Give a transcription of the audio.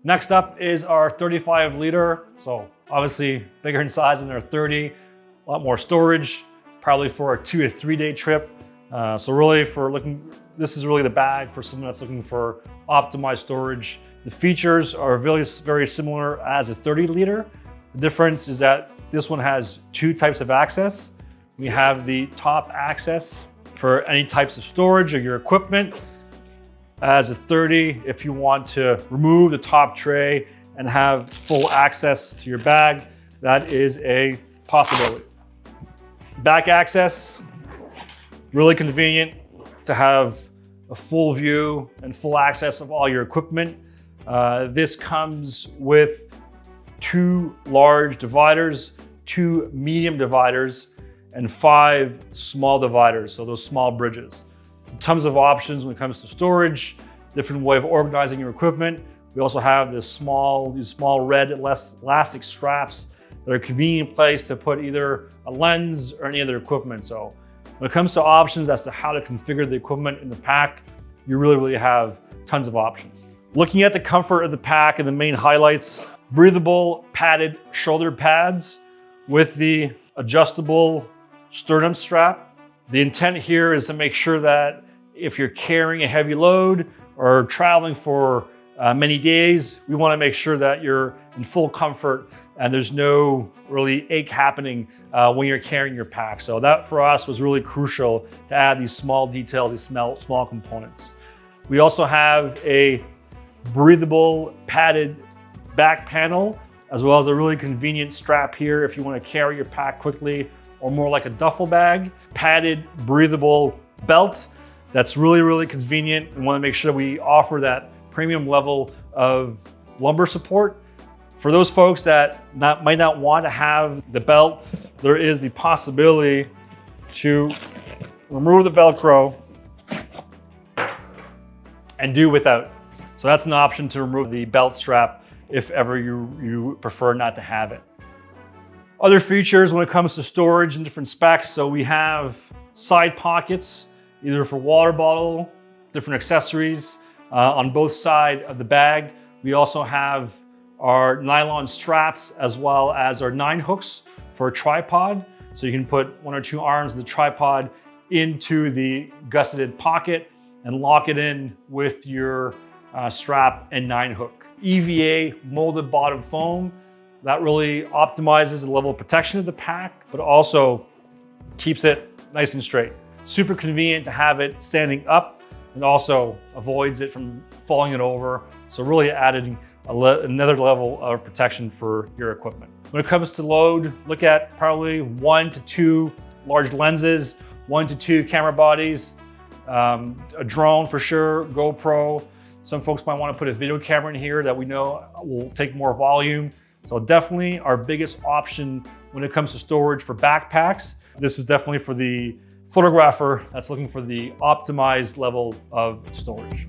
Next up is our 35 liter. So obviously bigger in size than our 30, a lot more storage, probably for a 2 to 3 day trip. So really this is really the bag for someone that's looking for optimized storage. The features are very similar as a 30 liter. The difference is that this one has 2 types of access. We have the top access for any types of storage of your equipment. As a 30, if you want to remove the top tray and have full access to your bag, that is a possibility. Back access, really convenient to have a full view and full access of all your equipment. This comes with 2 large dividers, 2 medium dividers, and 5 small dividers, so those small bridges. So tons of options when it comes to storage, different way of organizing your equipment. We also have these small red elastic straps that are a convenient place to put either a lens or any other equipment. So when it comes to options as to how to configure the equipment in the pack, you really have tons of options. Looking at the comfort of the pack and the main highlights, breathable padded shoulder pads with the adjustable sternum strap. The intent here is to make sure that if you're carrying a heavy load or traveling for many days, we want to make sure that you're in full comfort and there's no really ache happening when you're carrying your pack. So that for us was really crucial to add these small details, these small components. We also have a breathable padded back panel, as well as a really convenient strap here if you want to carry your pack quickly or more like a duffel bag. Padded breathable belt that's really convenient. We want to make sure we offer that premium level of lumbar support. For those folks that might not want to have the belt, there is the possibility to remove the Velcro and do without. So that's an option to remove the belt strap if ever you prefer not to have it. Other features when it comes to storage and different specs. So we have side pockets, either for water bottle, different accessories on both sides of the bag. We also have our nylon straps as well as our 9 hooks for a tripod. So you can put 1 or 2 arms of the tripod into the gusseted pocket and lock it in with your strap and 9 hook. EVA molded bottom foam, that really optimizes the level of protection of the pack, but also keeps it nice and straight. Super convenient to have it standing up and also avoids it from falling it over. So really adding another level of protection for your equipment. When it comes to load, look at probably 1 to 2 large lenses, 1 to 2 camera bodies, a drone for sure, GoPro. Some folks might want to put a video camera in here that we know will take more volume. So definitely our biggest option when it comes to storage for backpacks. This is definitely for the photographer that's looking for the optimized level of storage.